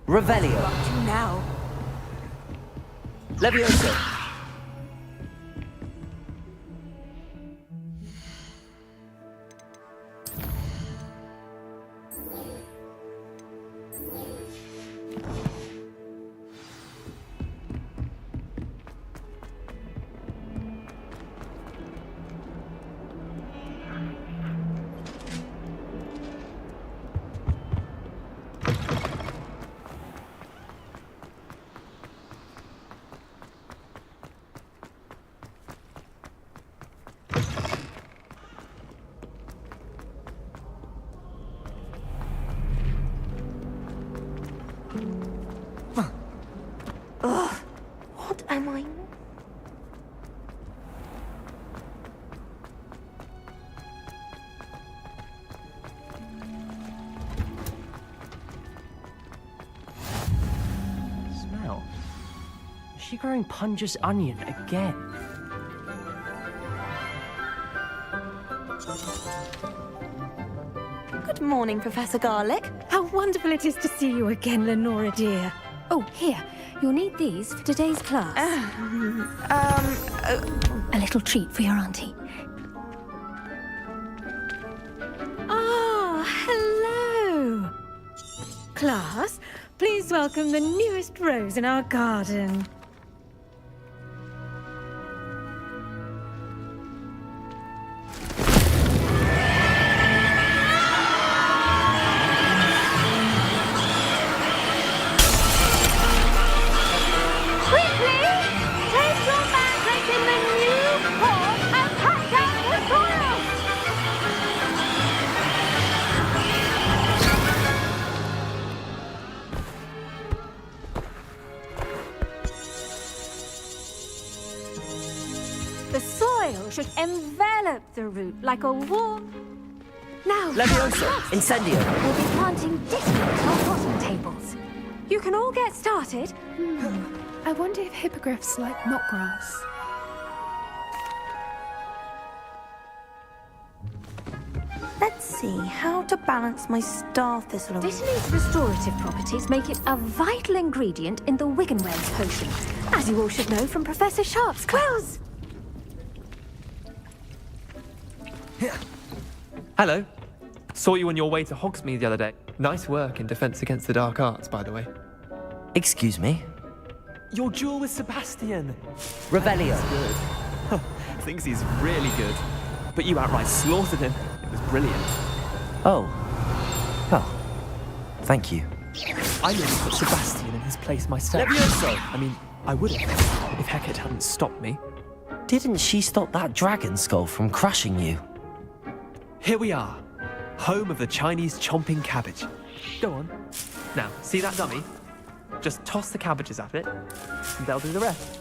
Revelio. Up to now. Levioso. Ugh, what am I? Smell. Is she growing Punja's onion again? Good morning, Professor Garlic. How wonderful it is to see you again, Lenora dear. Oh, here. You'll need these for today's class. A little treat for your auntie. Ah, hello. Class, please welcome the newest rose in our garden. The soil should envelop the root like a warm... Now, Levioso. Incendio. we'll be planting distant on bottom tables. You can all get started. I wonder if hippogriffs like knotgrass. Let's see how to balance my star thistle. Vitamin's restorative properties make it a vital ingredient in the Wiggenweld potion, as you all should know from Professor Sharp's class. Hello. Saw you on your way to Hogsmeade the other day. Nice work in Defense Against the Dark Arts, by the way. Excuse me. Your duel with Sebastian. Revelio. Good. Thinks he's really good. But you outright slaughtered him. It was brilliant. Oh. Well, thank you. I nearly put Sebastian in his place myself. Levioso. I mean, I would have if Hecate hadn't stopped me. Didn't she stop that dragon skull from crushing you? Here we are, home of the Chinese chomping cabbage. Go on. Now, see that dummy? Just toss the cabbages at it, and they'll do the rest.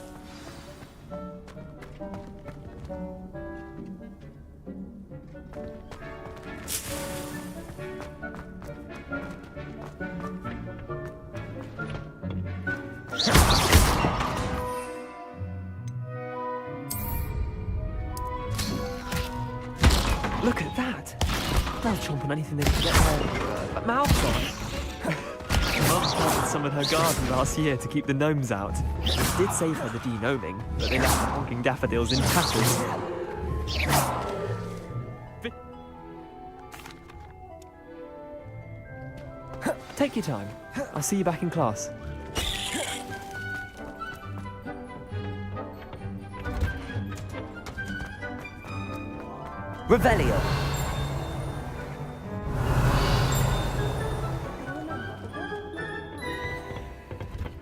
Look at that! They'll chomp on anything they can get their mouths on. Mum planted some in her garden last year to keep the gnomes out. It did save her the de-gnoming, but they left the honking daffodils in tatters. Take your time. I'll see you back in class. Revelio.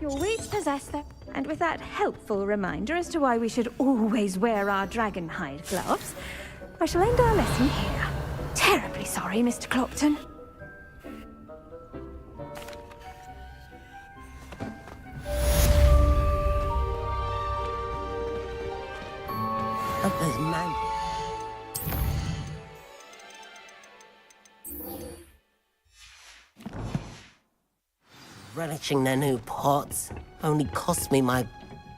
Your weeds possess them, and with that helpful reminder as to why we should always wear our dragon hide gloves, I shall end our lesson here. Terribly sorry, Mr. Clopton. There's man. Relishing their new pots only cost me my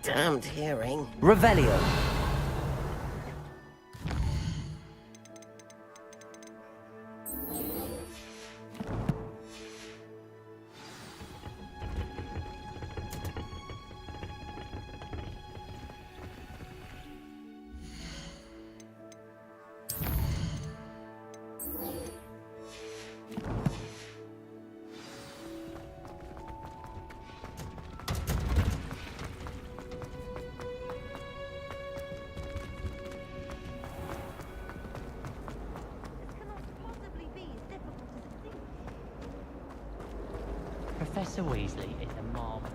damned hearing. Revelio. Professor Weasley is a marvel.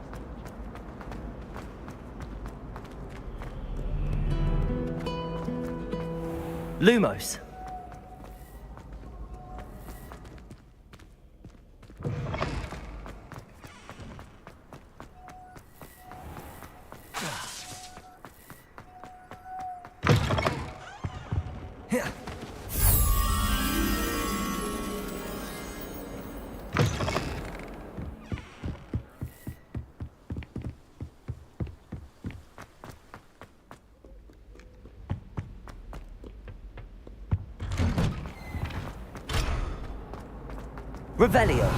Lumos. Revelio.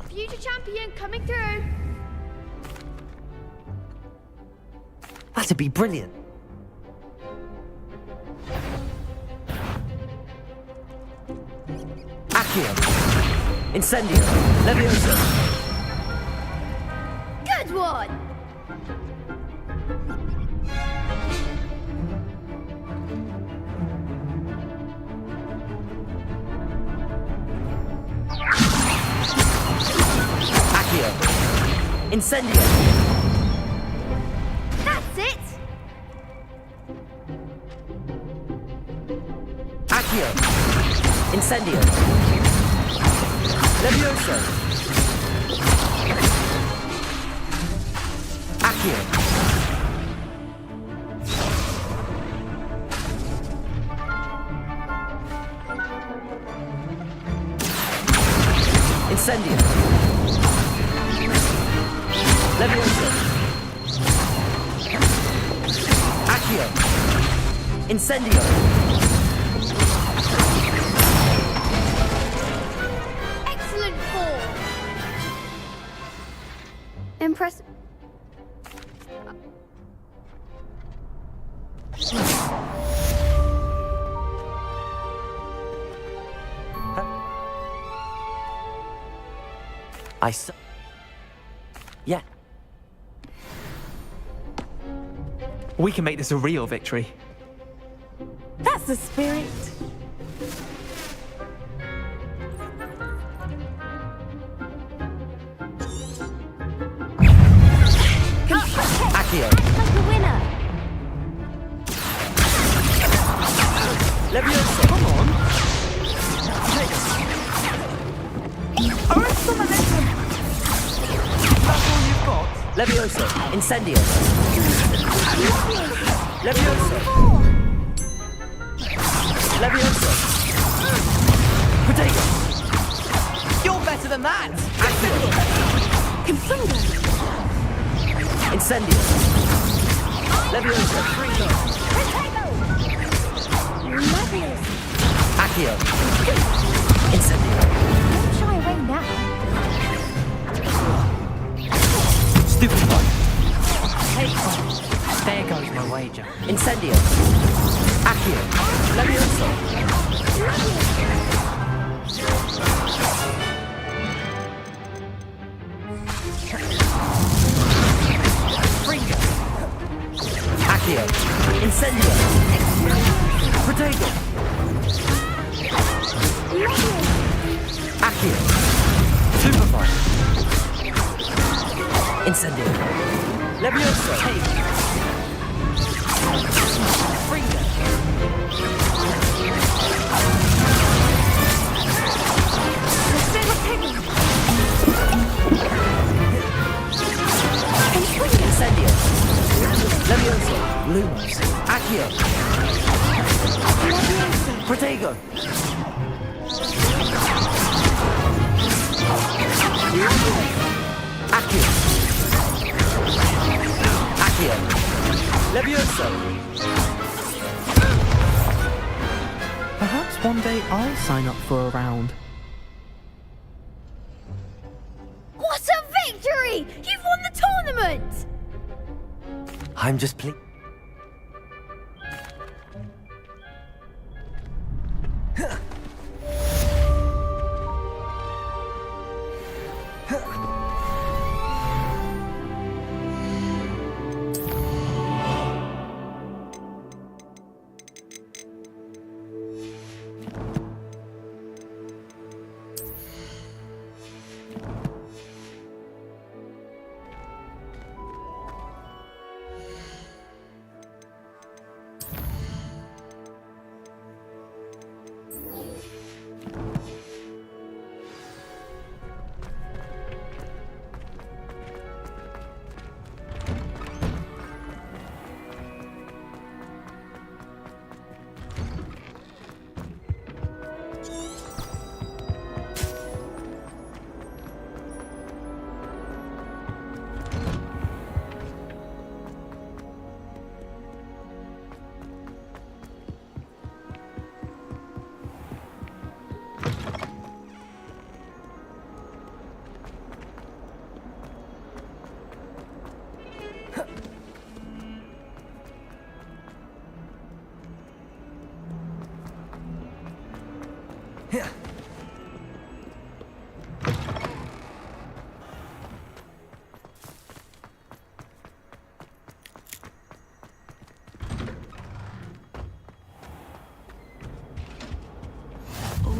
Future champion coming through. That'd be brilliant. Accio. Incendio. Levioso. Good one. Incendio. That's it. Accio. Incendio. Levioso. Accio. Incendio. Levioso. Accio. Incendio. Excellent form. Impressive. Yeah. We can make this a real victory. That's the spirit. Accio. Like a winner. Levioso. Come on. Arrest the momentum. That's all you've got? Levioso. Incendio. Levioso. Levioso. Potato. You're better than that! Confundo. Incendio. Levioso. Accio. Incendio. Don't shy away now. Stupefy. There goes my wager. Incendio. Accio. Levioso. Accio. Incendio. Protego. Accio. Superfire. Incendio. Levioso. Freedom. Incendio. Levioso. Lumos. Accio. Protego. Accio. Accio. Levioso. Perhaps one day I'll sign up for a round. What a victory! You've won the tournament! I'm just pleased.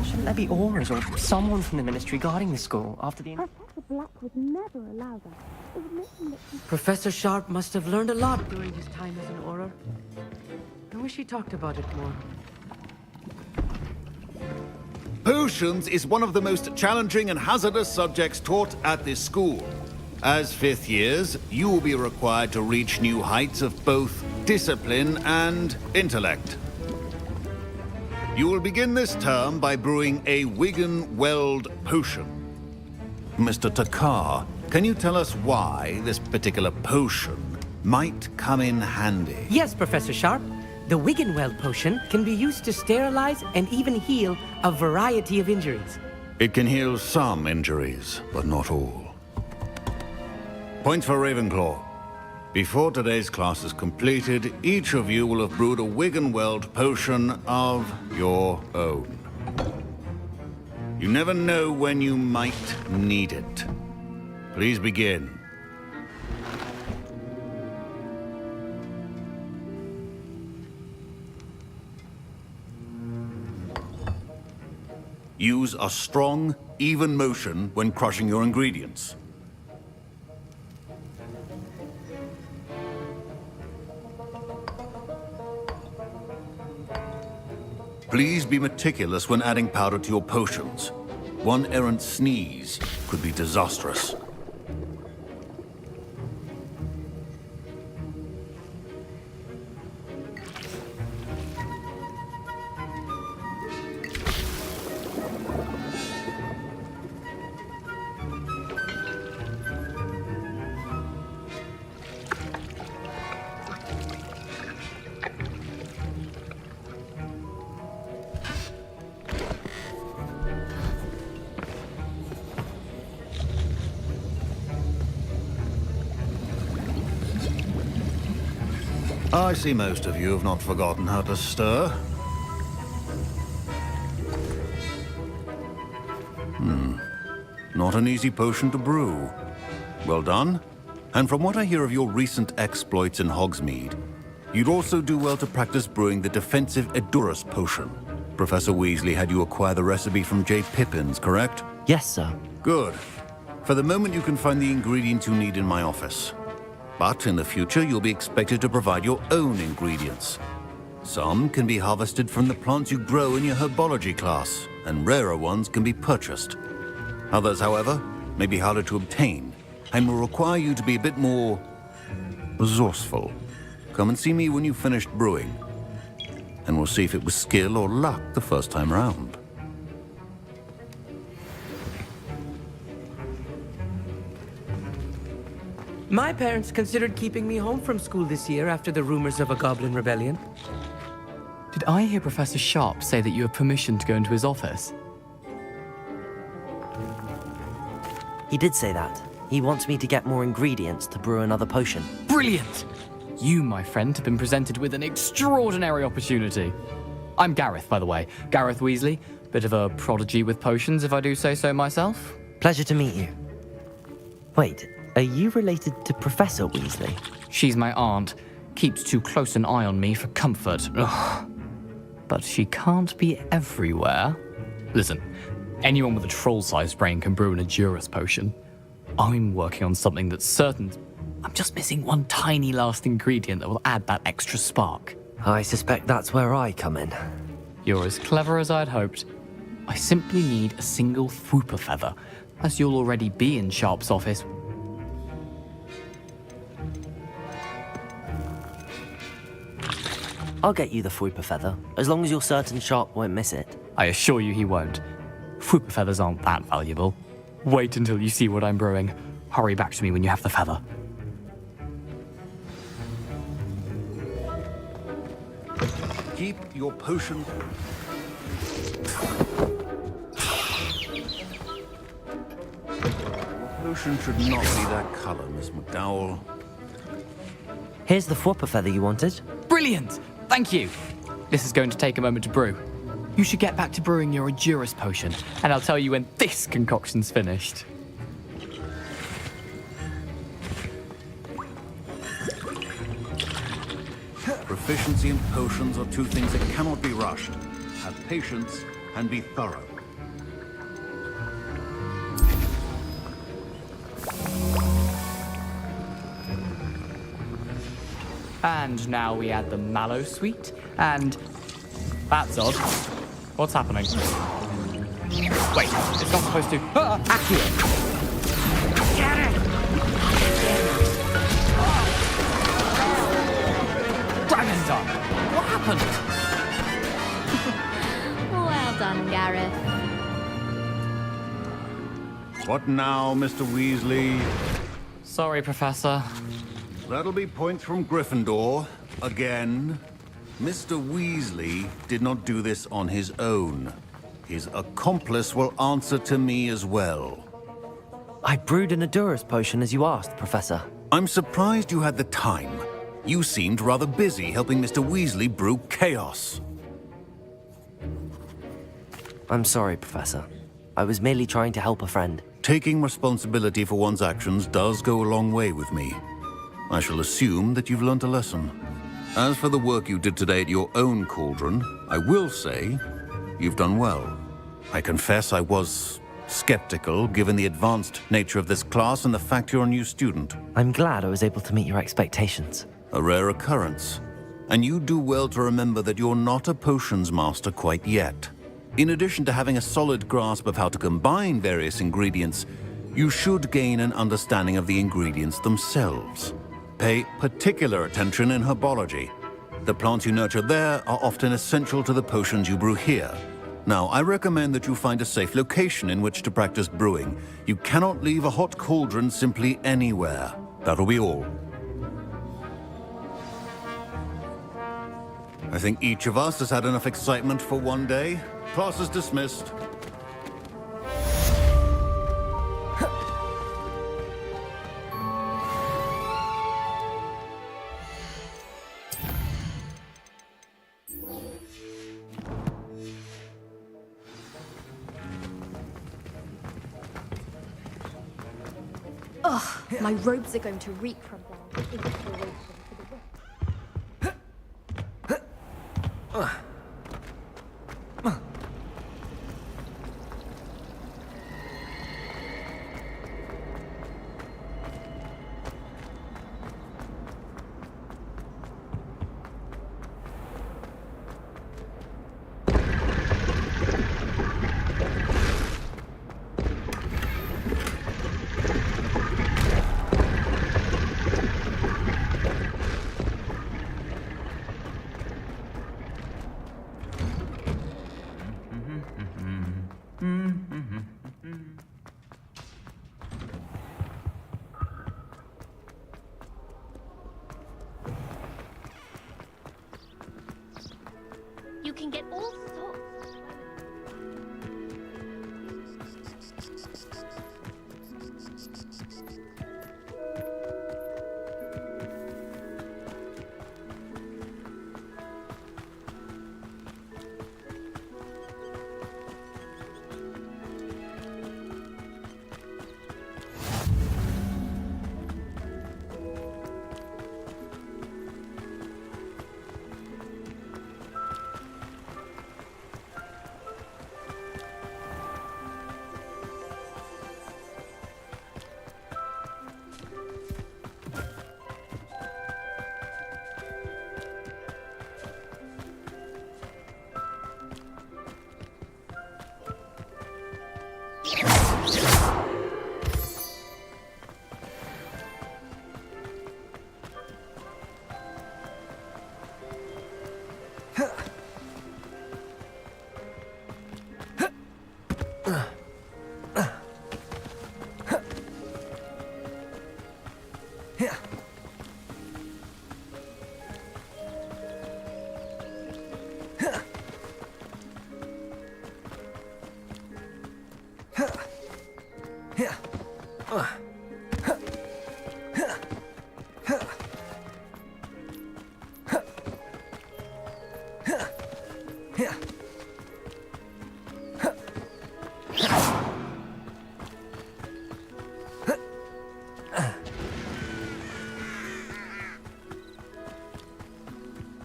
Shouldn't there be auras or someone from the ministry guarding the school after the... Professor Sharp must have learned a lot during his time as an Auror. I wish he talked about it more. Potions is one of the most challenging and hazardous subjects taught at this school. As fifth years, you will be required to reach new heights of both discipline and intellect. You will begin this term by brewing a Wigan-Weld potion. Mr. Takar, can you tell us why this particular potion might come in handy? Yes, Professor Sharp. The Wiggenweld potion can be used to sterilize and even heal a variety of injuries. It can heal some injuries, but not all. Points for Ravenclaw. Before today's class is completed, each of you will have brewed a Wiggenweld potion of your own. You never know when you might need it. Please begin. Use a strong, even motion when crushing your ingredients. Please be meticulous when adding powder to your potions. One errant sneeze could be disastrous. I see most of you have not forgotten how to stir. Not an easy potion to brew. Well done. And from what I hear of your recent exploits in Hogsmeade, You'd also do well to practice brewing the defensive Edurus potion. Professor Weasley had you acquire the recipe from J. Pippin's, correct? Yes, sir. Good. For the moment, you can find the ingredients you need in my office. But in the future, you'll be expected to provide your own ingredients. Some can be harvested from the plants you grow in your herbology class, and rarer ones can be purchased. Others, however, may be harder to obtain, and will require you to be a bit more resourceful. Come and see me when you've finished brewing, and we'll see if it was skill or luck the first time around. My parents considered keeping me home from school this year after the rumors of a goblin rebellion. Did I hear Professor Sharp say that you have permission to go into his office? He did say that. He wants me to get more ingredients to brew another potion. Brilliant! You, my friend, have been presented with an extraordinary opportunity. I'm Gareth, by the way. Gareth Weasley. Bit of a prodigy with potions, if I do say so myself. Pleasure to meet you. Wait, are you related to Professor Weasley? She's my aunt. Keeps too close an eye on me for comfort. Ugh. But she can't be everywhere. Listen, anyone with a troll-sized brain can brew an Edurus potion. I'm working on something that's certain. I'm just missing one tiny last ingredient that will add that extra spark. I suspect that's where I come in. You're as clever as I'd hoped. I simply need a single Fwooper feather, as you'll already be in Sharp's office. I'll get you the Fwooper feather, as long as you're certain Sharp won't miss it. I assure you he won't. Fwooper feathers aren't that valuable. Wait until you see what I'm brewing. Hurry back to me when you have the feather. Keep your potion. Potion should not be that color, Miss McDowell. Here's the Fwooper feather you wanted. Brilliant! Thank you! This is going to take a moment to brew. You should get back to brewing your Edurus potion, and I'll tell you when this concoction's finished. Proficiency in potions are two things that cannot be rushed. Have patience and be thorough. And now we add the mallow sweet, and... That's odd. What's happening? Wait, it's not supposed to... Accio! Get it! Dragon Dog! What happened? Well done, Gareth. What now, Mr. Weasley? Sorry, Professor. That'll be points from Gryffindor. Again. Mr. Weasley did not do this on his own. His accomplice will answer to me as well. I brewed an Edurus potion as you asked, Professor. I'm surprised you had the time. You seemed rather busy helping Mr. Weasley brew chaos. I'm sorry, Professor. I was merely trying to help a friend. Taking responsibility for one's actions does go a long way with me. I shall assume that you've learnt a lesson. As for the work you did today at your own cauldron, I will say you've done well. I confess I was skeptical, given the advanced nature of this class and the fact you're a new student. I'm glad I was able to meet your expectations. A rare occurrence. And you do well to remember that you're not a potions master quite yet. In addition to having a solid grasp of how to combine various ingredients, you should gain an understanding of the ingredients themselves. Pay particular attention in herbology. The plants you nurture there are often essential to the potions you brew here. Now, I recommend that you find a safe location in which to practice brewing. You cannot leave a hot cauldron simply anywhere. That'll be all. I think each of us has had enough excitement for one day. Class is dismissed. Ugh, my robes are going to reek from their inspiration for the rest. You can get all sorts.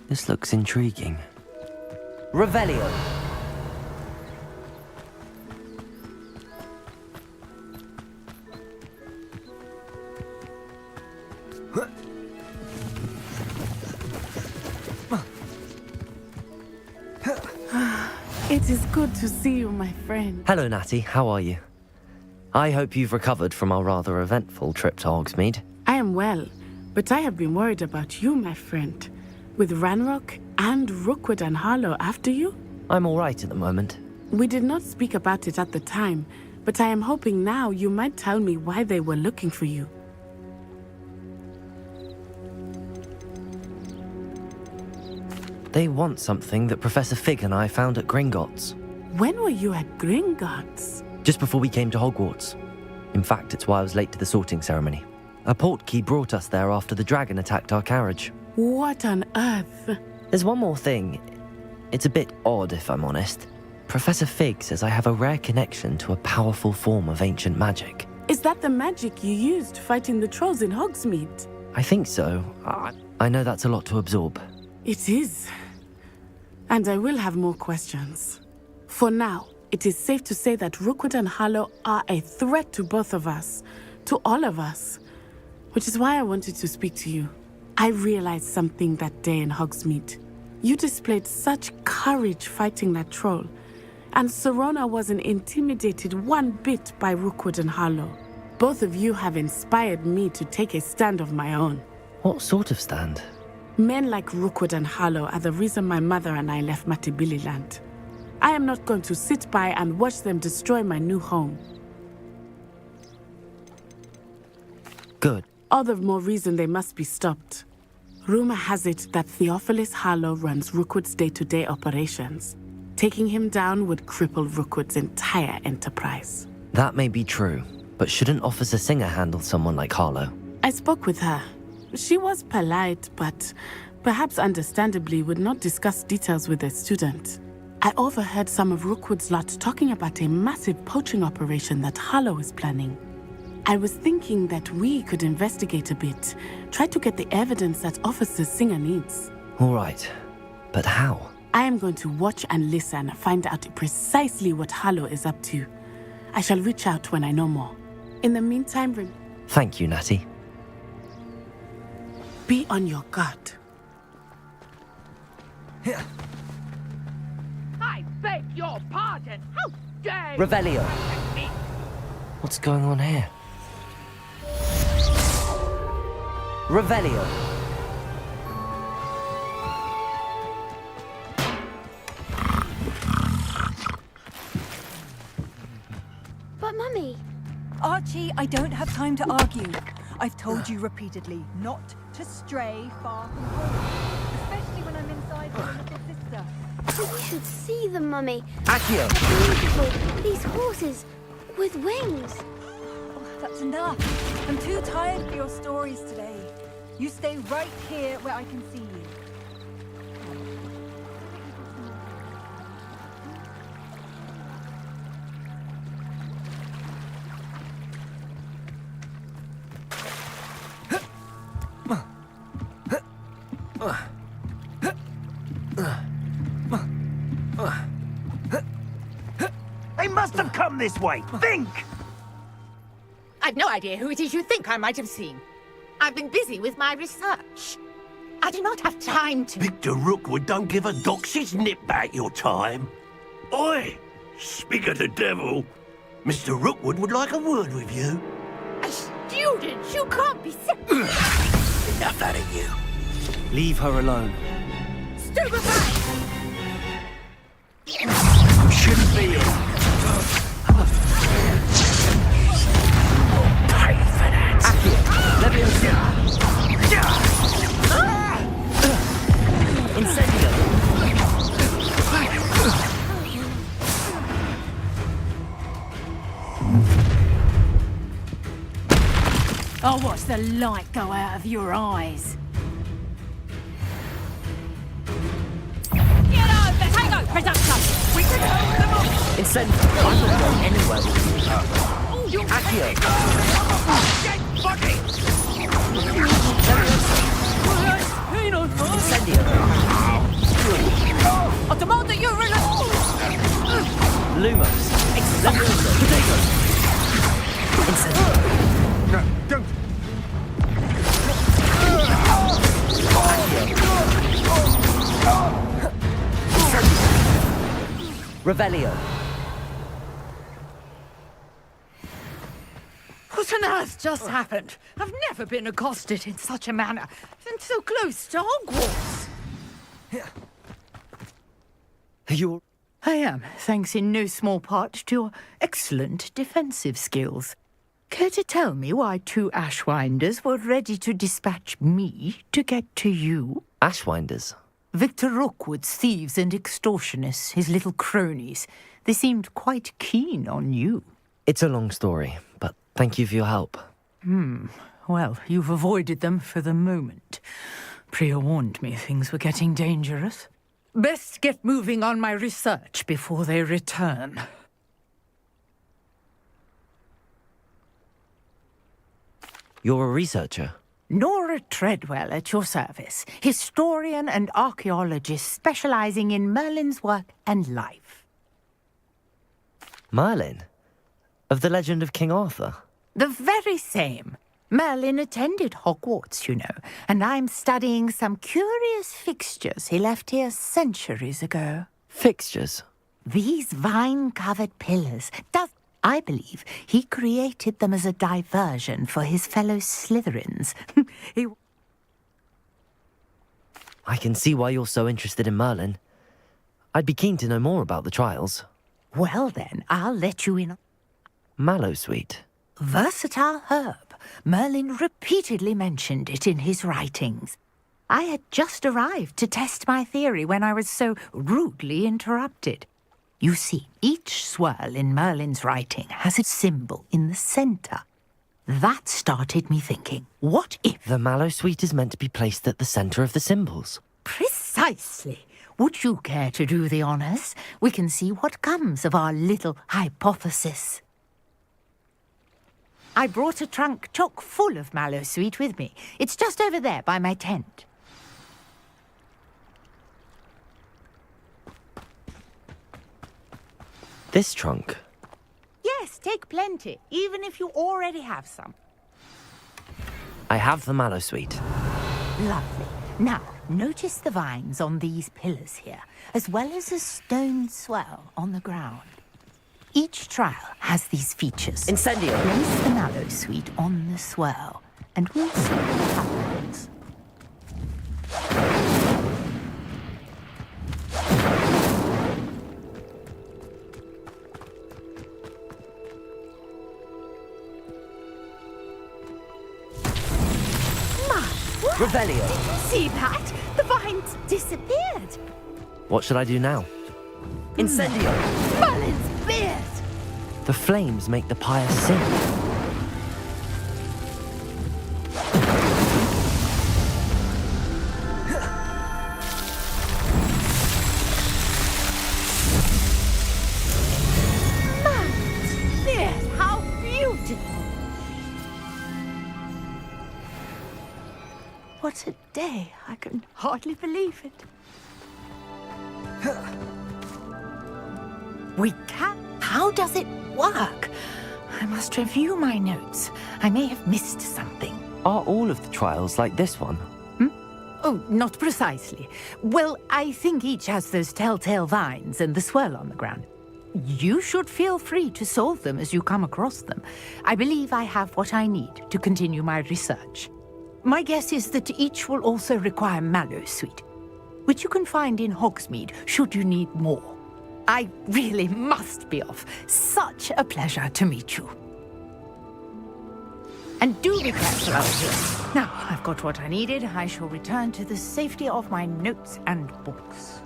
This looks intriguing. Revelio! It is good to see you, my friend. Hello, Natty. How are you? I hope you've recovered from our rather eventful trip to Hogsmeade. I am well, but I have been worried about you, my friend. With Ranrock and Rookwood and Harlow after you? I'm all right at the moment. We did not speak about it at the time, but I am hoping now you might tell me why they were looking for you. They want something that Professor Fig and I found at Gringotts. When were you at Gringotts? Just before we came to Hogwarts. In fact, it's why I was late to the sorting ceremony. A portkey brought us there after the dragon attacked our carriage. What on earth? There's one more thing. It's a bit odd, if I'm honest. Professor Fig says I have a rare connection to a powerful form of ancient magic. Is that the magic you used fighting the trolls in Hogsmeade? I think so. I know that's a lot to absorb. It is. And I will have more questions. For now, it is safe to say that Rookwood and Harlow are a threat to both of us, to all of us. Which is why I wanted to speak to you. I realized something that day in Hogsmeade. You displayed such courage fighting that troll, and Serona wasn't intimidated one bit by Rookwood and Harlow. Both of you have inspired me to take a stand of my own. What sort of stand? Men like Rookwood and Harlow are the reason my mother and I left Mattibililand. I am not going to sit by and watch them destroy my new home. Good. All the more reason they must be stopped. Rumor has it that Theophilus Harlow runs Rookwood's day-to-day operations. Taking him down would cripple Rookwood's entire enterprise. That may be true, but shouldn't Officer Singer handle someone like Harlow? I spoke with her. She was polite, but perhaps understandably would not discuss details with a student. I overheard some of Rookwood's lot talking about a massive poaching operation that Harlow is planning. I was thinking that we could investigate a bit, try to get the evidence that Officer Singer needs. All right, but how? I am going to watch and listen, find out precisely what Harlow is up to. I shall reach out when I know more. In the meantime, Thank you, Natty. be on your guard. I beg your pardon. How dare you? Revelio. What's going on here? Revelio. But Mummy... Archie, I don't have time to argue. I've told you repeatedly not to stray far from home, especially when I'm inside with your little sister. But you should see them, Mummy. Accio! Beautiful. These horses with wings. Oh, that's enough. I'm too tired for your stories today. You stay right here where I can see you. They must have come this way. Think! I've no idea who it is you think I might have seen. I've been busy with my research. I do not have time to... Victor Rookwood don't give a doxy's nip back your time. Oi! Speak of the devil. Mr. Rookwood would like a word with you. A student? You can't be... Enough out of you. Leave her alone. Stupefy! You shouldn't be here. Pay for that. Incendio. I'll watch the light go out of your eyes. Get over! Tango! Production! We can hold them off! Incendio. I'm not going anywhere with you. Accio. Get fucking! Incendio. Automata, you're in Lumos. Levioso. Potato. Incendio. No, don't. Revelio. What on earth just happened? I've never been accosted in such a manner. And so close to Hogwarts. You're... I am, thanks in no small part to your excellent defensive skills. Care to tell me why two Ashwinders were ready to dispatch me to get to you? Ashwinders? Victor Rookwood's thieves and extortionists, his little cronies. They seemed quite keen on you. It's a long story, but thank you for your help. Well, you've avoided them for the moment. Priya warned me things were getting dangerous. Best get moving on my research before they return. You're a researcher? Nora Treadwell at your service, historian and archaeologist specializing in Merlin's work and life. Merlin? Of the legend of King Arthur? The very same. Merlin attended Hogwarts, you know, and I'm studying some curious fixtures he left here centuries ago. Fixtures? These vine-covered pillars. I believe he created them as a diversion for his fellow Slytherins. I can see why you're so interested in Merlin. I'd be keen to know more about the trials. Well then, I'll let you in. Mallowsweet. Versatile herb. Merlin repeatedly mentioned it in his writings. I had just arrived to test my theory when I was so rudely interrupted. You see, each swirl in Merlin's writing has a symbol in the center. That started me thinking, what if... The Mallowsweet is meant to be placed at the center of the symbols. Precisely. Would you care to do the honors? We can see what comes of our little hypothesis. I brought a trunk chock full of Mallowsweet with me. It's just over there by my tent. This trunk? Yes, take plenty, even if you already have some. I have the mallow sweet. Lovely. Now, notice the vines on these pillars here, as well as a stone swell on the ground. Each trial has these features. Incendio! Place the mallow sweet on the swell, and we'll see what happens. Revelio! Did you see that? The vines disappeared. What should I do now? Incendio! Merlin's beard! The flames make the pyre sing. Merlin's beard! How beautiful! What a day. I can hardly believe it. We can. How does it work? I must review my notes. I may have missed something. Are all of the trials like this one? Oh, not precisely. Well, I think each has those telltale vines and the swirl on the ground. You should feel free to solve them as you come across them. I believe I have what I need to continue my research. My guess is that each will also require mallow sweet, which you can find in Hogsmeade should you need more. I really must be off. Such a pleasure to meet you. And do be careful out here. Now, I've got what I needed. I shall return to the safety of my notes and books.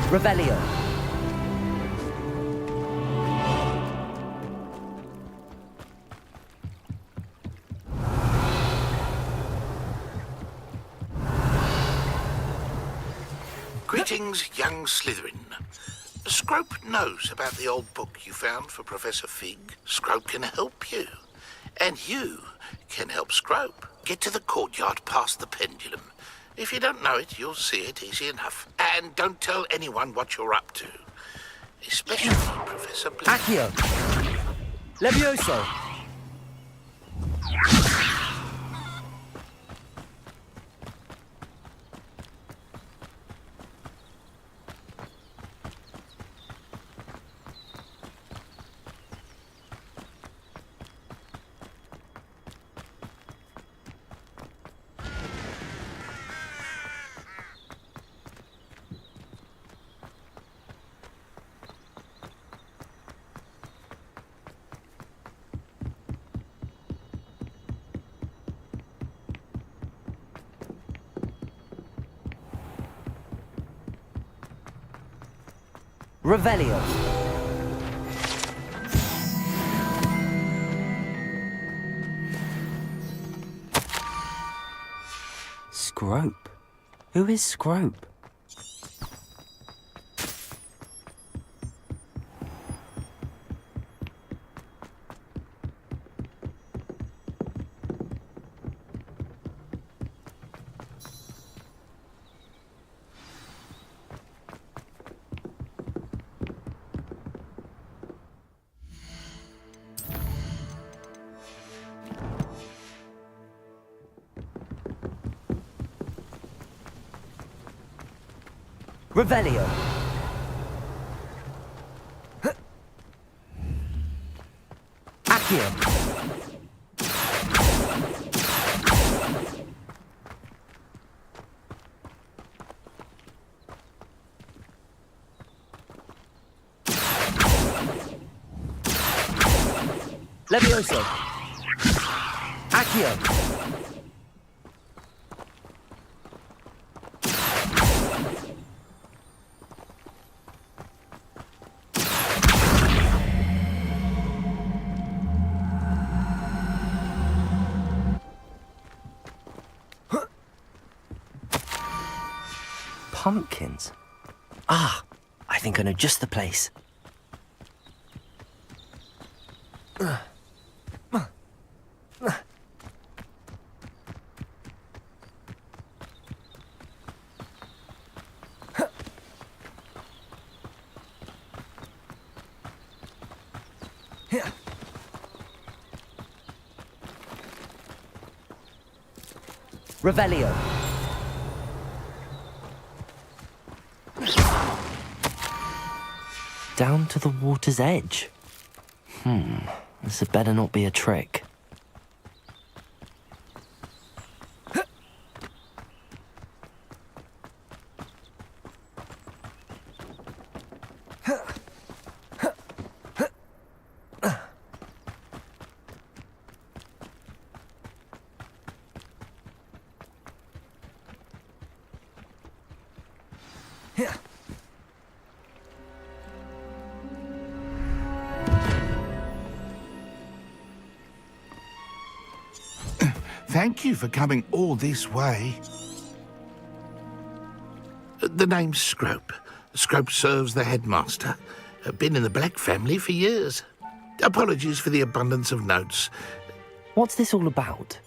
Revelio! Greetings, young Slytherin. Scrope knows about the old book you found for Professor Fig. Scrope can help you. And you can help Scrope. Get to the courtyard past the pendulum. If you don't know it, you'll see it easy enough. And don't tell anyone what you're up to. Especially Professor Blake. Accio! Levioso! Revelio. Scrope? Who is Scrope? Revelio. Accio. Levioso. Accio. Pumpkins. Ah, I think I know just the place. Revelio. Down to the water's edge. This had better not be a trick. Thank you for coming all this way. The name's Scrope. Scrope serves the headmaster. Been in the Black family for years. Apologies for the abundance of notes. What's this all about?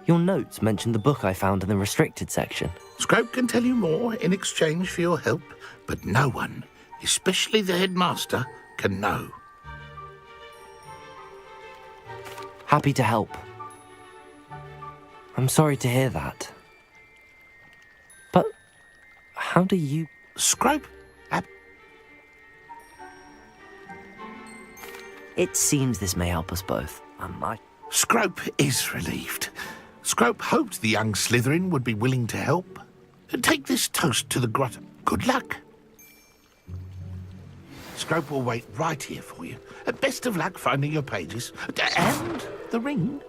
Your notes mentioned the book I found in the restricted section. Scrope can tell you more in exchange for your help, but no one, especially the headmaster, can know. Happy to help. I'm sorry to hear that. But how do you... Scrope? It seems this may help us both. Scrope is relieved. Scrope hoped the young Slytherin would be willing to help. Take this toast to the grotto. Good luck. Scrope will wait right here for you. Best of luck finding your pages. And the ring.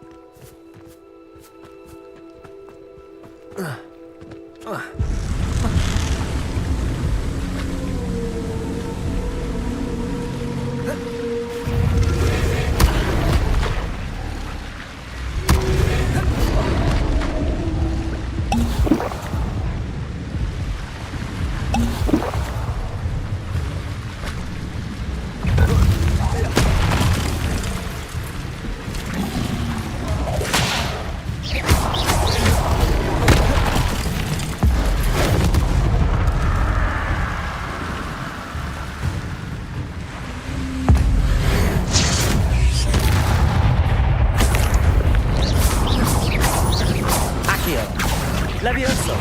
Levioso!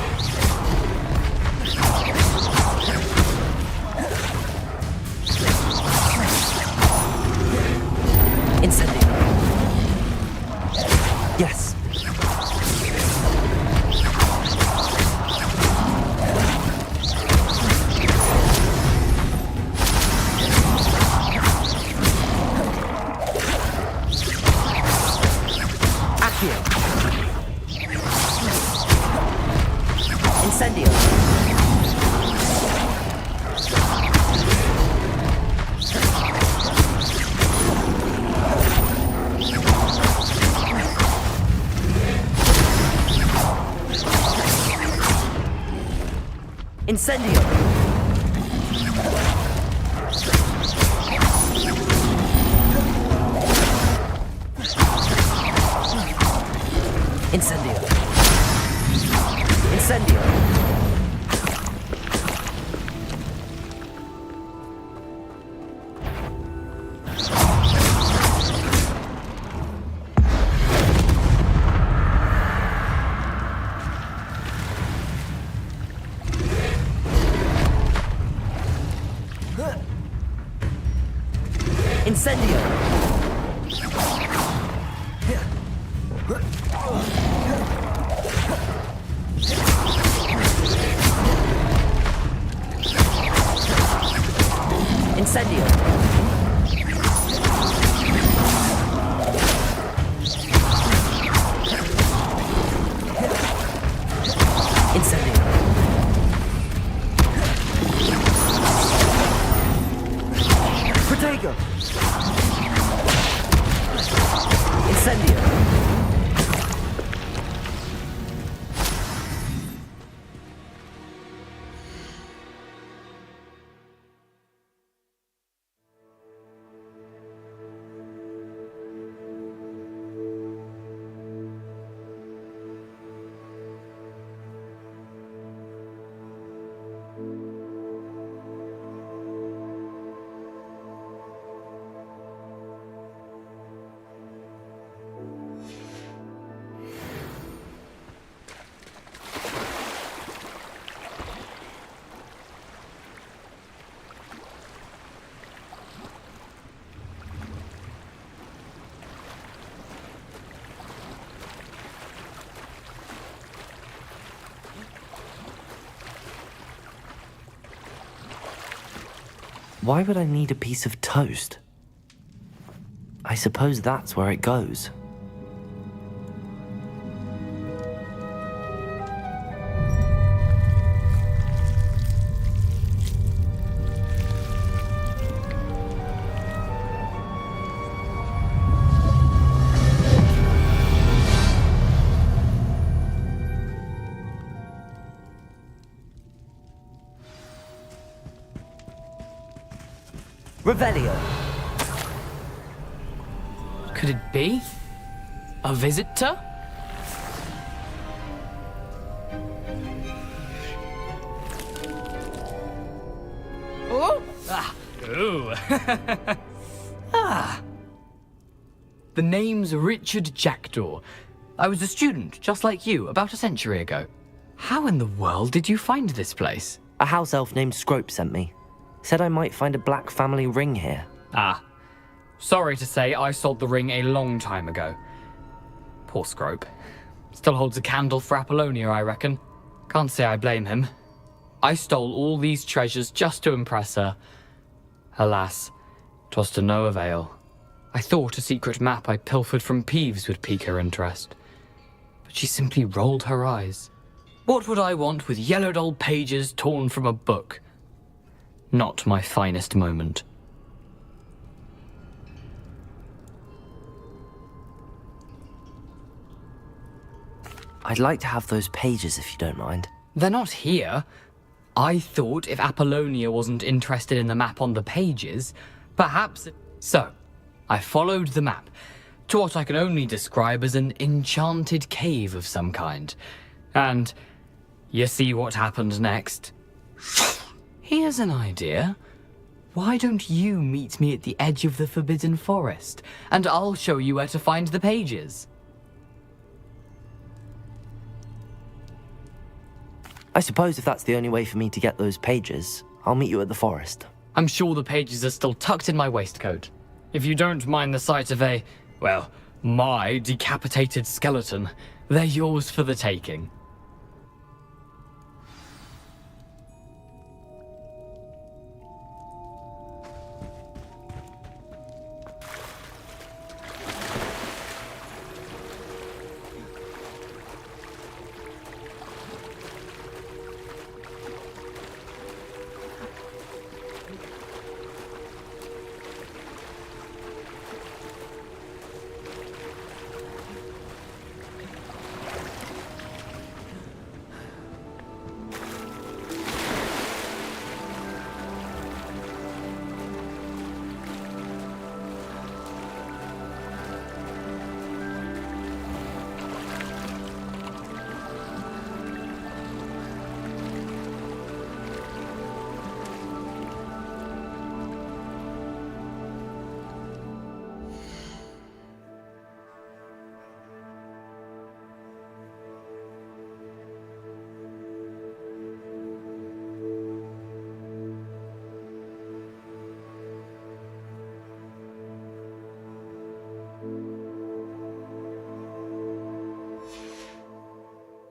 Incendio! Yes! Accio! Incendio! Incendio! Incendio! Incendio! Incendio! Incendio! Incendio! Protego! Incendio! Why would I need a piece of toast? I suppose that's where it goes. Revelio. Could it be? A visitor? Oh! Ah! Ooh! Ah! The name's Richard Jackdaw. I was a student, just like you, about a century ago. How in the world did you find this place? A house elf named Scrope sent me. Said I might find a black family ring here. Ah. Sorry to say, I sold the ring a long time ago. Poor Scrope. Still holds a candle for Apollonia, I reckon. Can't say I blame him. I stole all these treasures just to impress her. Alas, 'twas to no avail. I thought a secret map I pilfered from Peeves would pique her interest. But she simply rolled her eyes. What would I want with yellowed old pages torn from a book? Not my finest moment. I'd like to have those pages if you don't mind. They're not here. I thought if Apollonia wasn't interested in the map on the pages, perhaps... So, I followed the map to what I can only describe as an enchanted cave of some kind. And you see what happened next? Here's an idea. Why don't you meet me at the edge of the Forbidden Forest, and I'll show you where to find the pages? I suppose if that's the only way for me to get those pages, I'll meet you at the forest. I'm sure the pages are still tucked in my waistcoat. If you don't mind the sight of a, well, my decapitated skeleton, they're yours for the taking.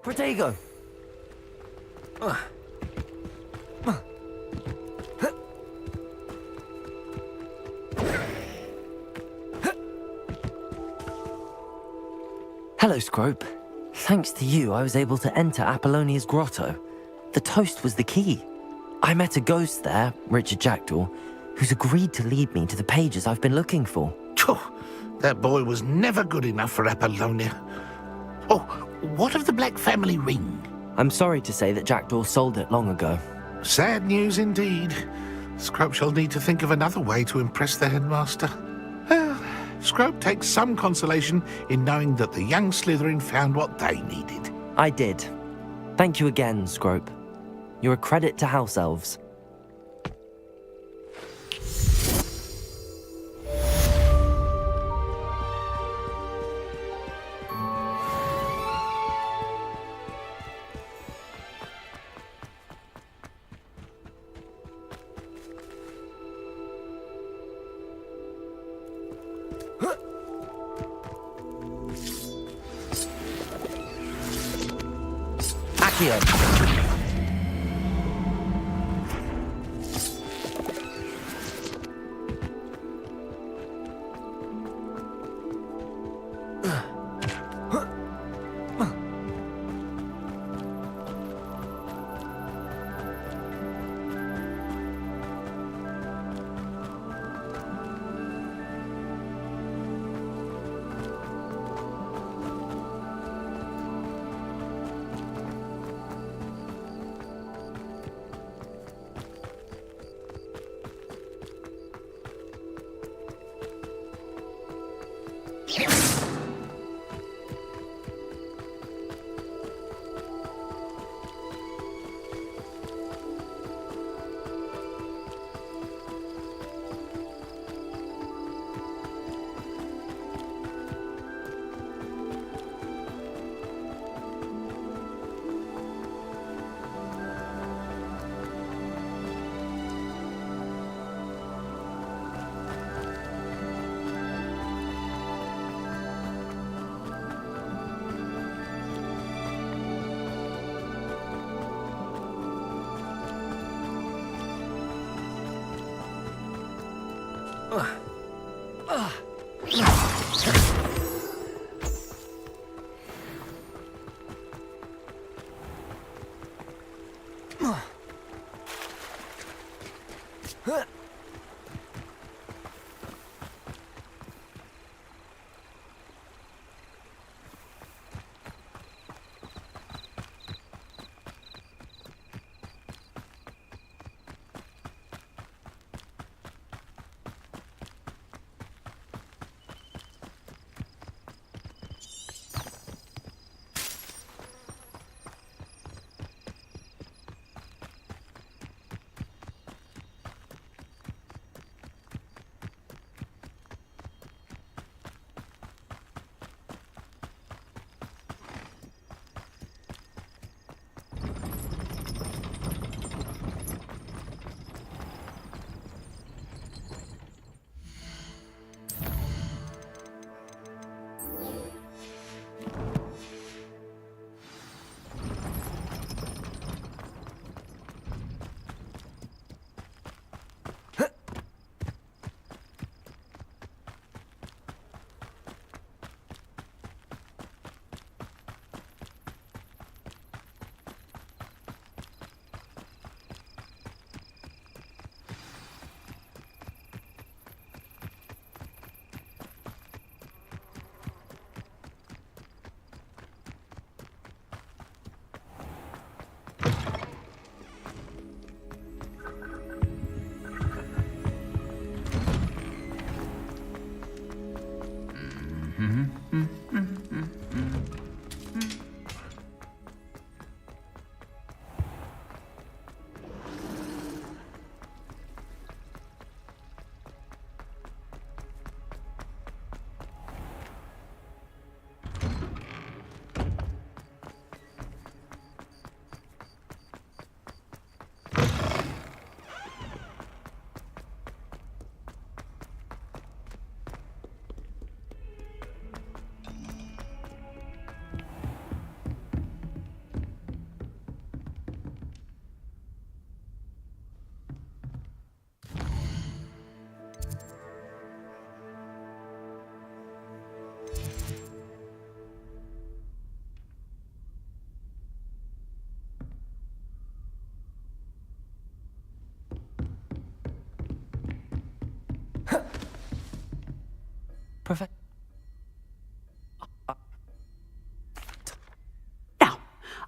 Protego! Hello, Scrope. Thanks to you, I was able to enter Apollonia's grotto. The toast was the key. I met a ghost there, Richard Jackdaw, who's agreed to lead me to the pages I've been looking for. That boy was never good enough for Apollonia. Oh, what of the Black family ring? I'm sorry to say that Jackdaw sold it long ago. Sad news indeed. Scrope shall need to think of another way to impress the headmaster. Well, Scrope takes some consolation in knowing that the young Slytherin found what they needed. I did. Thank you again, Scrope. You're a credit to house elves.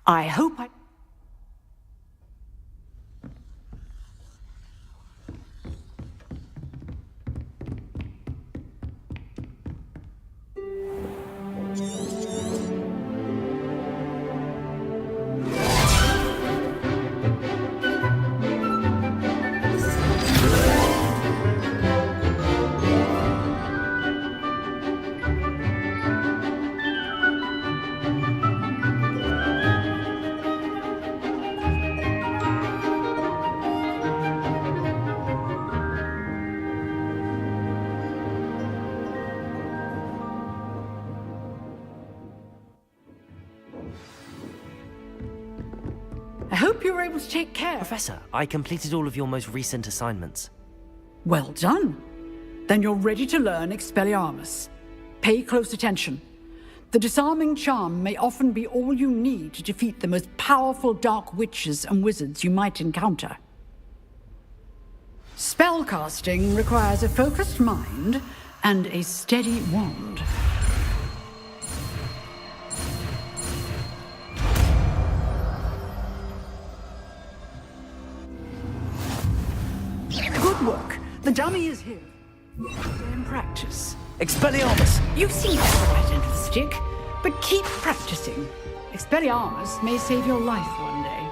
I hope I... I hope you were able to take care. Professor, I completed all of your most recent assignments. Well done. Then you're ready to learn Expelliarmus. Pay close attention. The disarming charm may often be all you need to defeat the most powerful dark witches and wizards you might encounter. Spellcasting requires a focused mind and a steady wand. Good work. The dummy is here. In practice. Expelliarmus! You seem to have the right end of the stick, but keep practicing. Expelliarmus may save your life one day.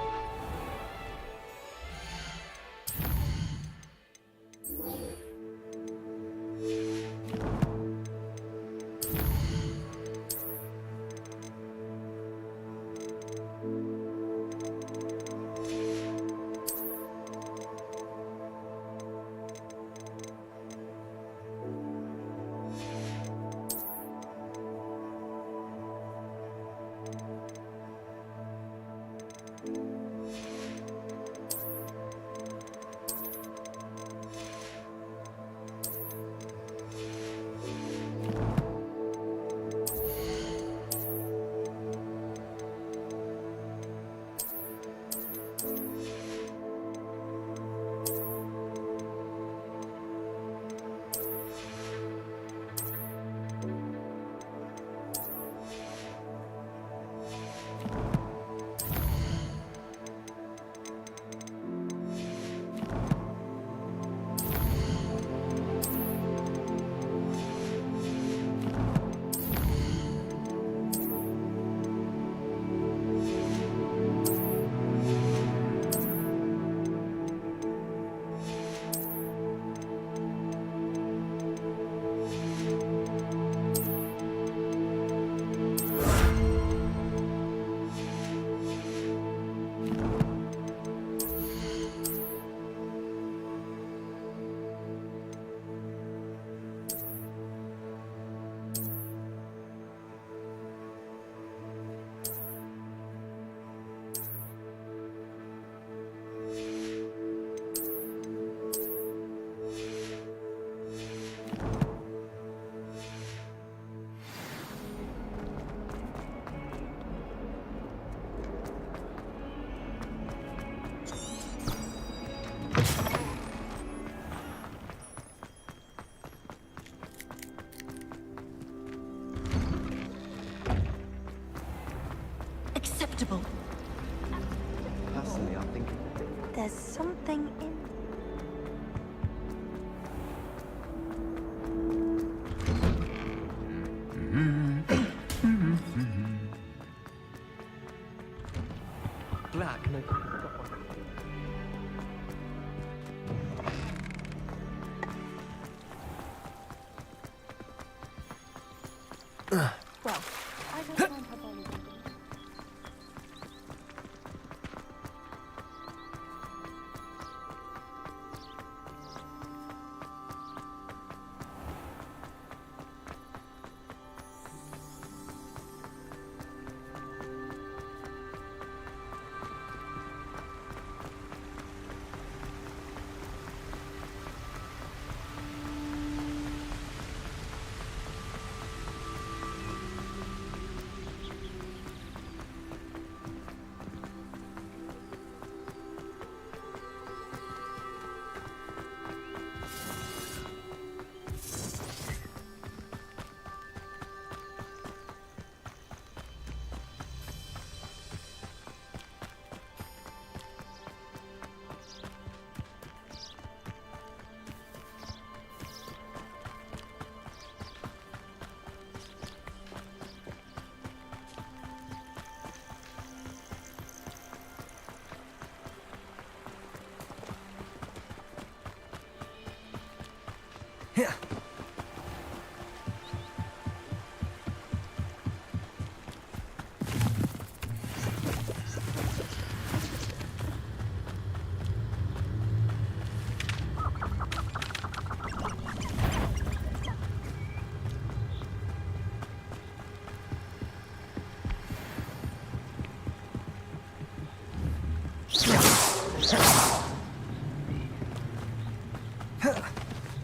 Acceptable. Personally, I think... There's something in... Black, no... Well, I don't mind her body.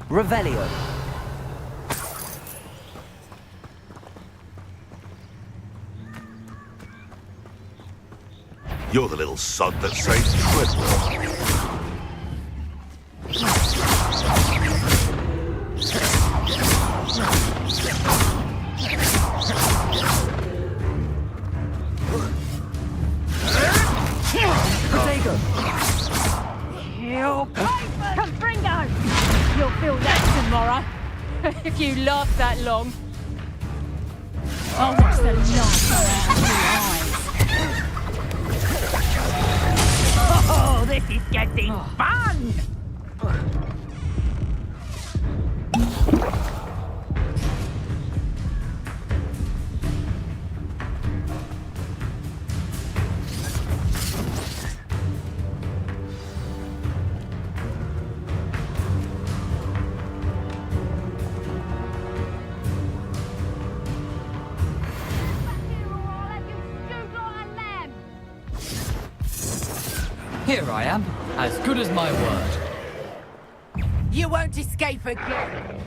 Revelio. You're the little sod that saved Treadwell. You Confringo! You'll feel that tomorrow. If you last that long. I'll watch the light out of your eyes. Oh, this is getting fun! Here I am, as good as my word. You won't escape again.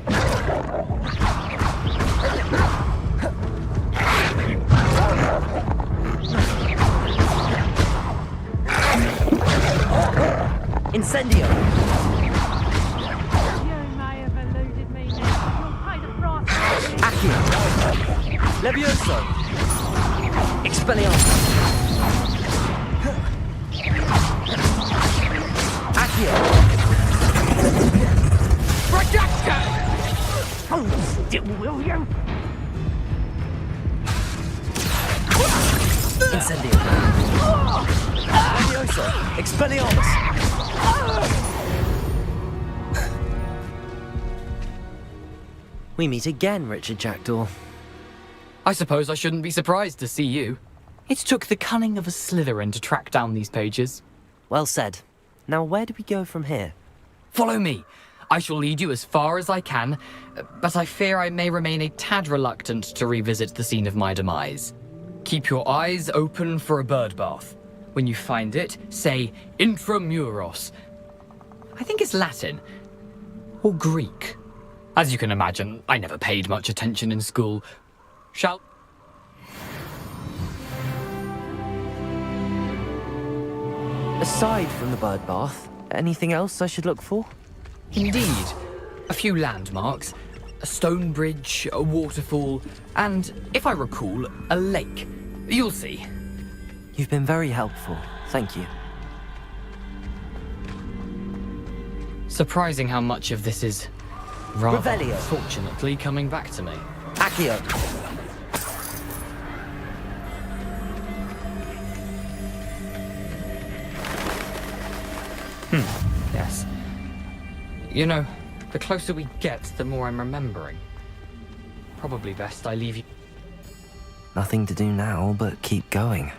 Incendio! You may have eluded me now. You'll pay the price. Accio! Levioso! Expelliarmus! Accio! Projector! Hold still, will you? Incendio! Levioso! Expelliarmus! We meet again, Richard Jackdaw. I suppose I shouldn't be surprised to see you. It took the cunning of a Slytherin to track down these pages. Well said. Now where do we go from here? Follow me. I shall lead you as far as I can, but I fear I may remain a tad reluctant to revisit the scene of my demise. Keep your eyes open for a bird bath. When you find it, say intramuros. I think it's Latin. Or Greek. As you can imagine, I never paid much attention in school. Shall... Aside from the bird bath, anything else I should look for? Indeed. A few landmarks. A stone bridge, a waterfall, and, if I recall, a lake. You'll see. You've been very helpful. Thank you. Surprising how much of this is rather Revelio. Fortunately coming back to me. Accio! Yes. You know, the closer we get, the more I'm remembering. Probably best I leave you. Nothing to do now but keep going.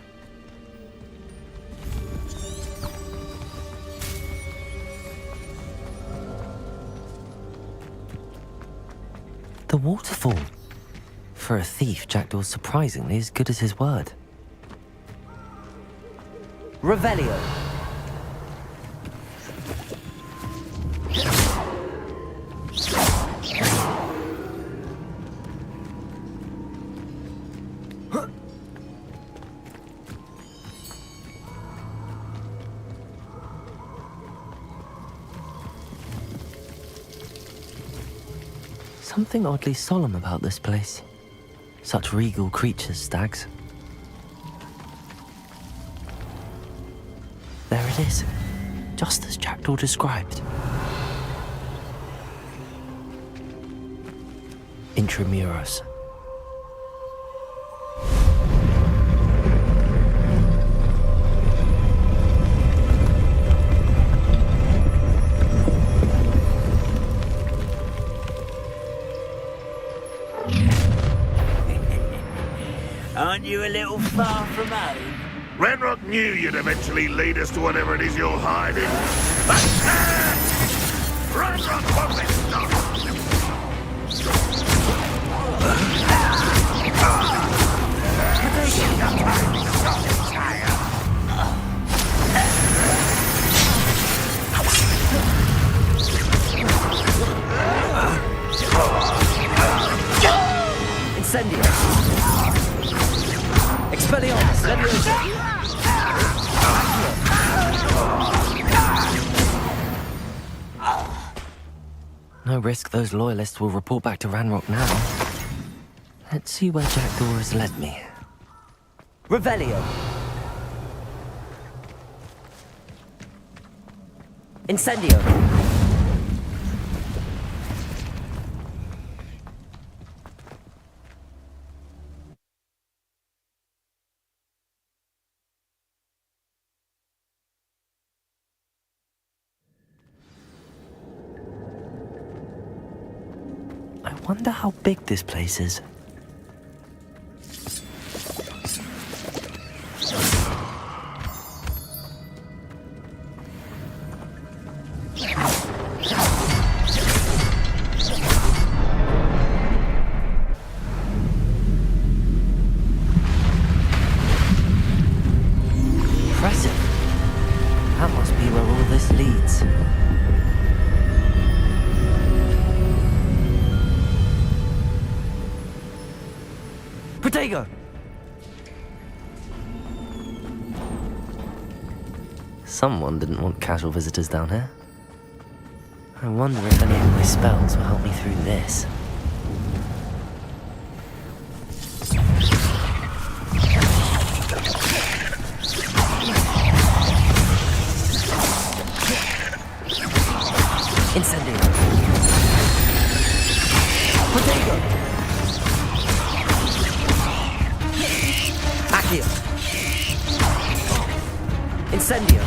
The waterfall. For a thief, Jackdaw's surprisingly as good as his word. Revelio. Something oddly solemn about this place. Such regal creatures, stags. There it is, just as Jackdaw described. Intramuros. Aren't you a little far from home? Renrock knew you'd eventually lead us to whatever it is you're hiding. Renrock won't let stop! Incendio! Expelliarmus! Leviosa! No risk those loyalists will report back to Ranrock now. Let's see where Jackdaw has led me. Revelio! Incendio! I wonder how big this place is. Impressive. That must be where all this leads. Protego! Someone didn't want casual visitors down here. I wonder if any of my spells will help me through this. Incendio! Protego! Accio! Incendio!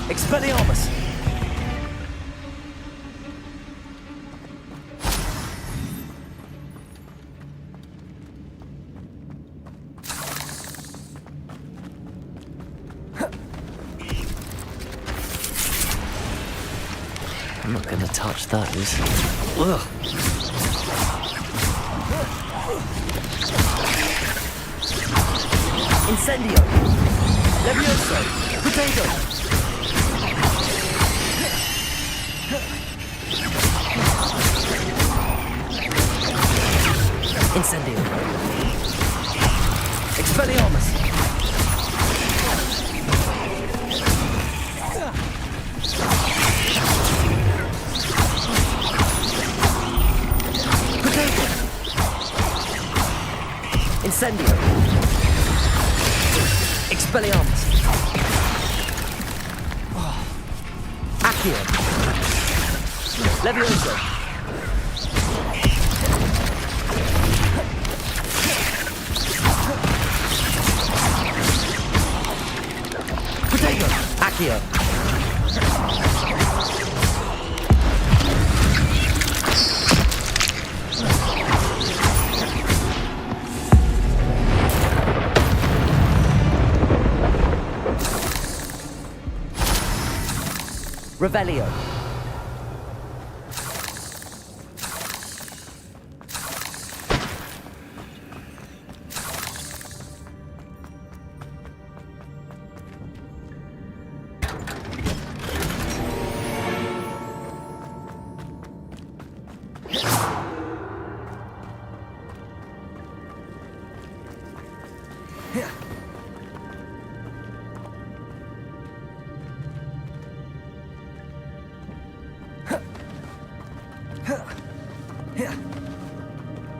Expelliarmus! I'm not gonna touch those. Ugh. Incendio! Levioso! Potato! Incendio! Expelliarmus! Potato! Incendio! Expelliarmus! Accio! Levioso! Potato! Accio! Revelio.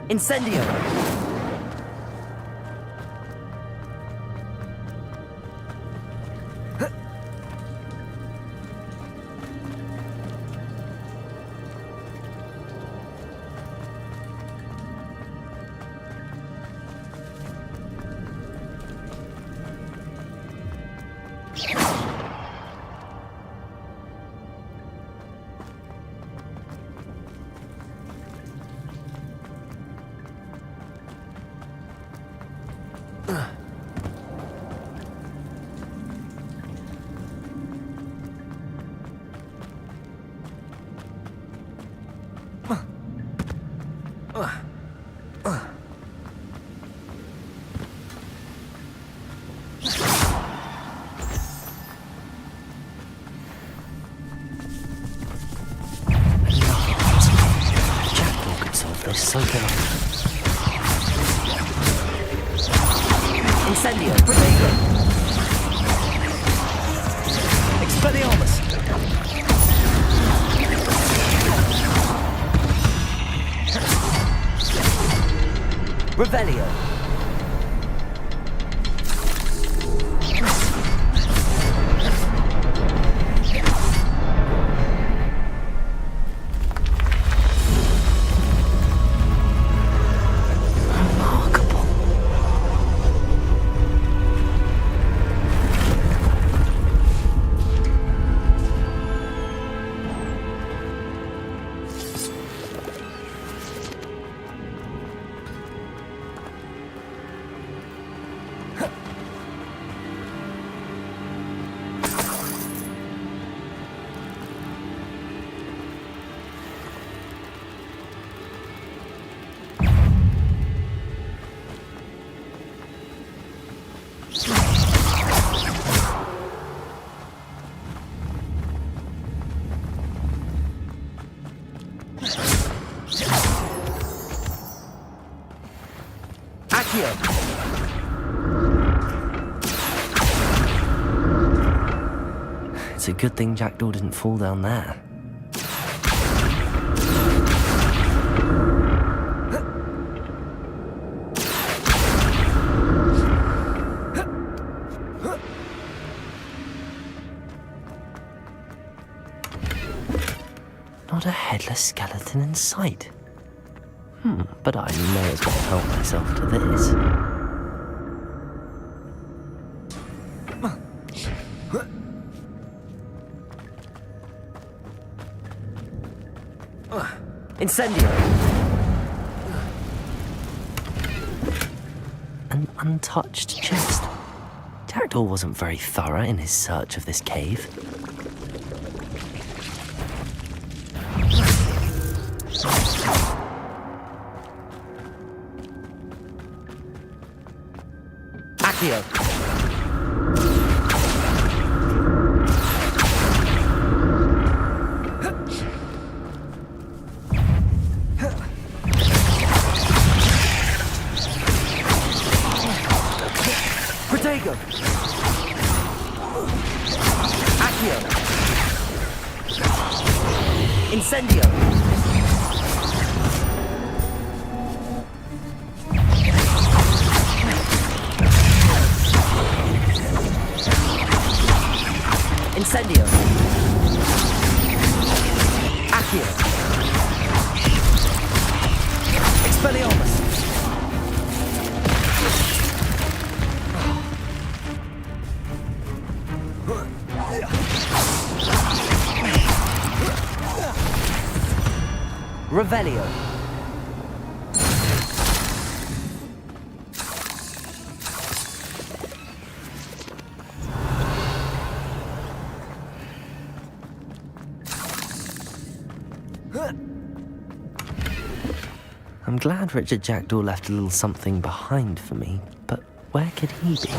Incendio! So good. Incendio, Protego! Expelliarmus! Revelio! It's a good thing Jackdaw didn't fall down there. Not a headless skeleton in sight. But I may as well help myself to this. Incendio! An untouched chest. Jackdaw wasn't very thorough in his search of this cave. Accio! Protego! Accio! Incendio! Incendio! Accio! Expelliarmus! Revelio. I'm glad Richard Jackdaw left a little something behind for me, but where could he be?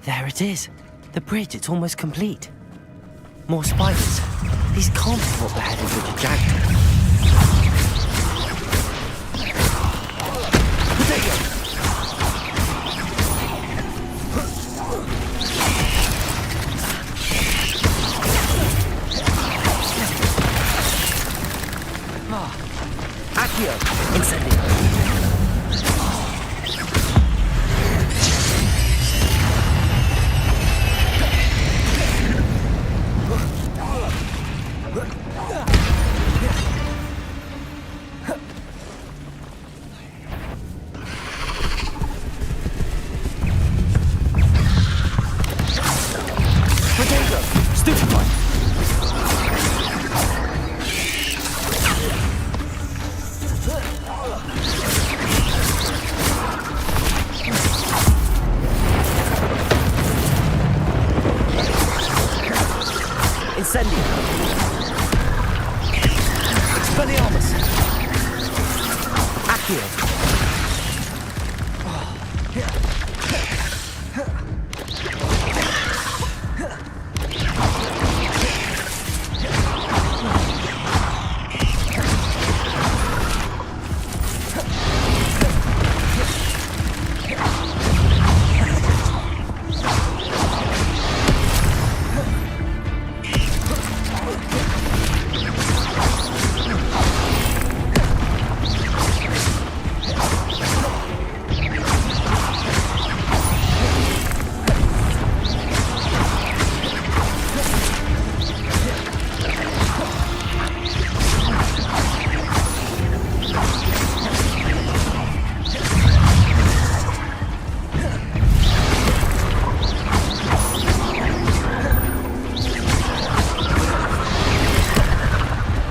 There it is. The bridge, it's almost complete. More spiders. These can't be what beheaded Richard Jackdaw. Accio! Incendio!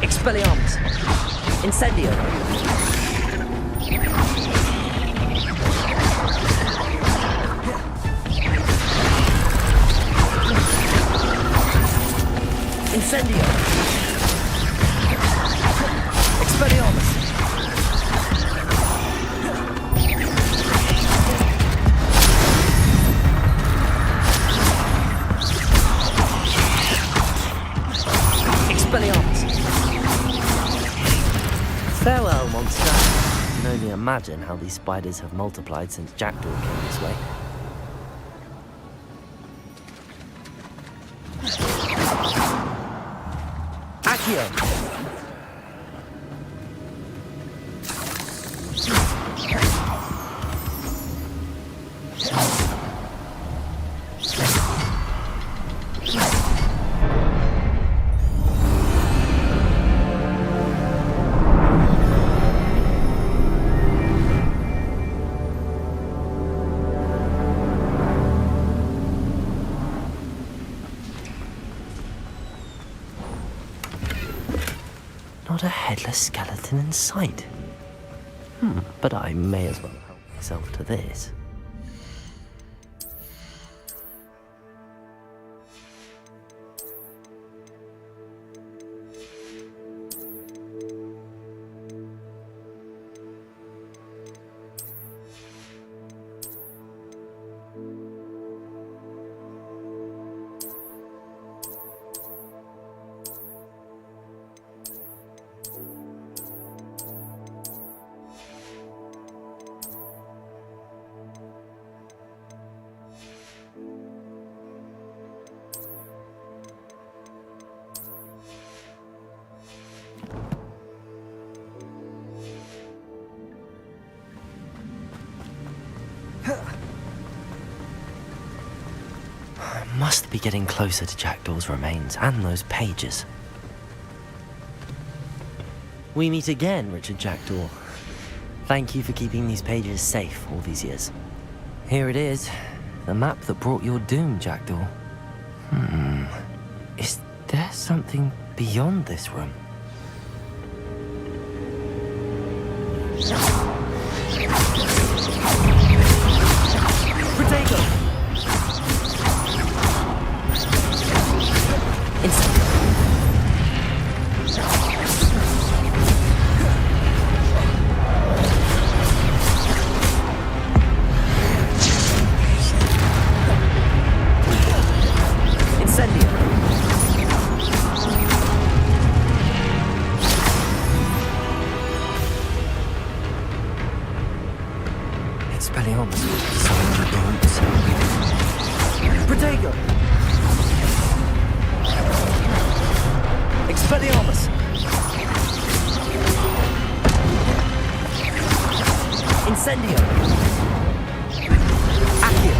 Expelliarmus! Incendio! Incendio! Expelliarmus! Expelliarmus! Farewell, monster. I can only imagine how these spiders have multiplied since Jackdaw came this way. Accio! Not a headless skeleton in sight. But I may as well help myself to this. I must be getting closer to Jackdaw's remains and those pages. We meet again, Richard Jackdaw. Thank you for keeping these pages safe all these years. Here it is, the map that brought your doom, Jackdaw. Is there something beyond this room? Protego! Protego! Expelliarmus! Incendio! Accio!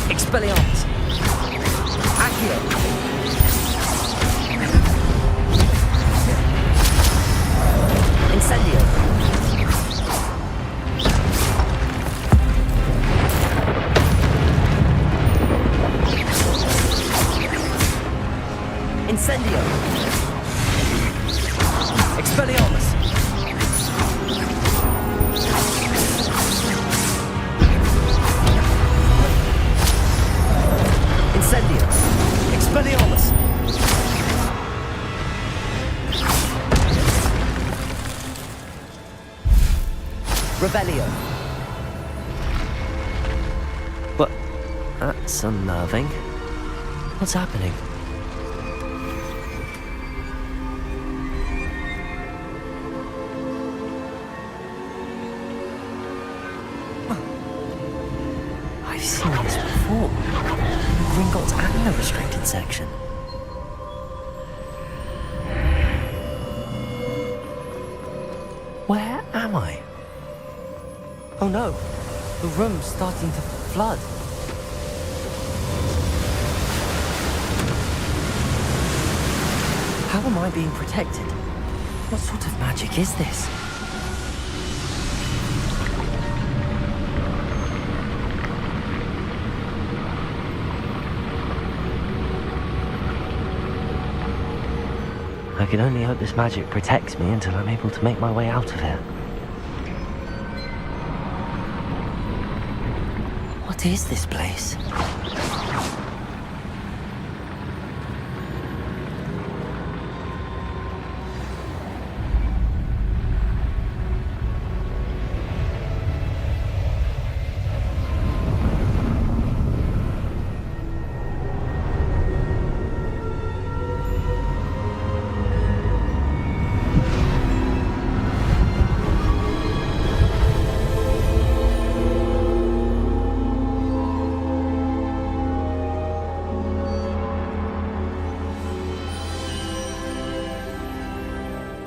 Expelliarmus! Accio! Incendio! Expelliarmus! Incendio! Expelliarmus! Rebellio! What? That's unnerving. What's happening? I've seen this before. The Gringotts and the restricted section. Where am I? Oh no, the room's starting to flood. How am I being protected? What sort of magic is this? I can only hope this magic protects me until I'm able to make my way out of here. What is this place?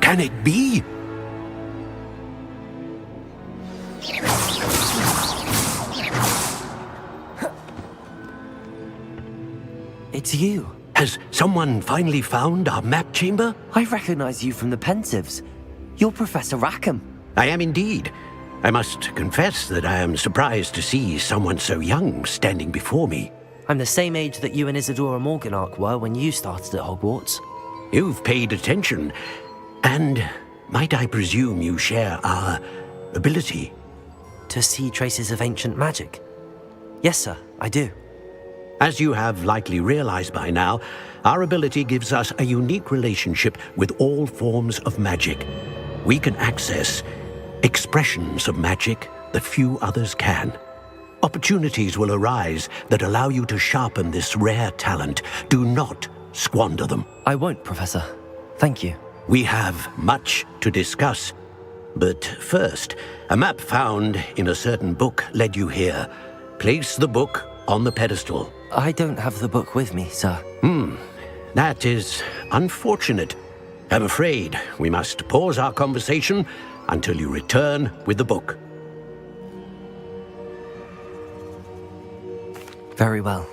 Can it be? It's you. Has someone finally found our map chamber? I recognize you from the Pensives. You're Professor Rackham. I am indeed. I must confess that I am surprised to see someone so young standing before me. I'm the same age that you and Isadora Morganach were when you started at Hogwarts. You've paid attention. And might I presume you share our ability? To see traces of ancient magic? Yes, sir, I do. As you have likely realized by now, our ability gives us a unique relationship with all forms of magic. We can access expressions of magic that few others can. Opportunities will arise that allow you to sharpen this rare talent. Do not squander them. I won't, Professor. Thank you. We have much to discuss. But first, a map found in a certain book led you here. Place the book on the pedestal. I don't have the book with me, sir. That is unfortunate. I'm afraid we must pause our conversation until you return with the book. Very well.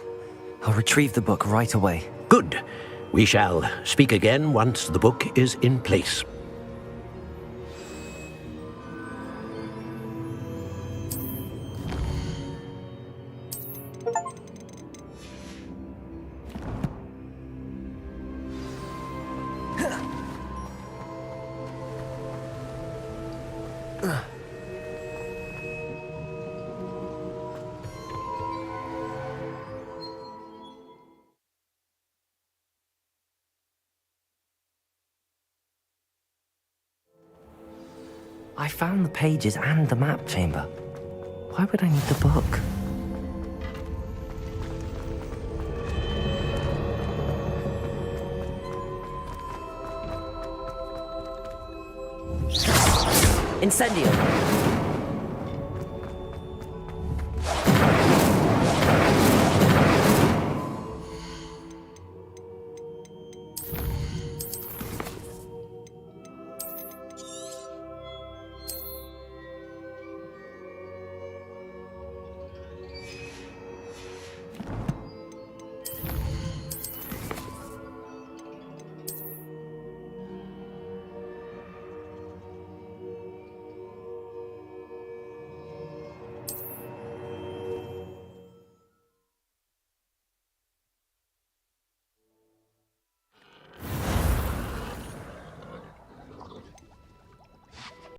I'll retrieve the book right away. Good. We shall speak again once the book is in place. I found the pages and the map chamber. Why would I need the book? Incendio!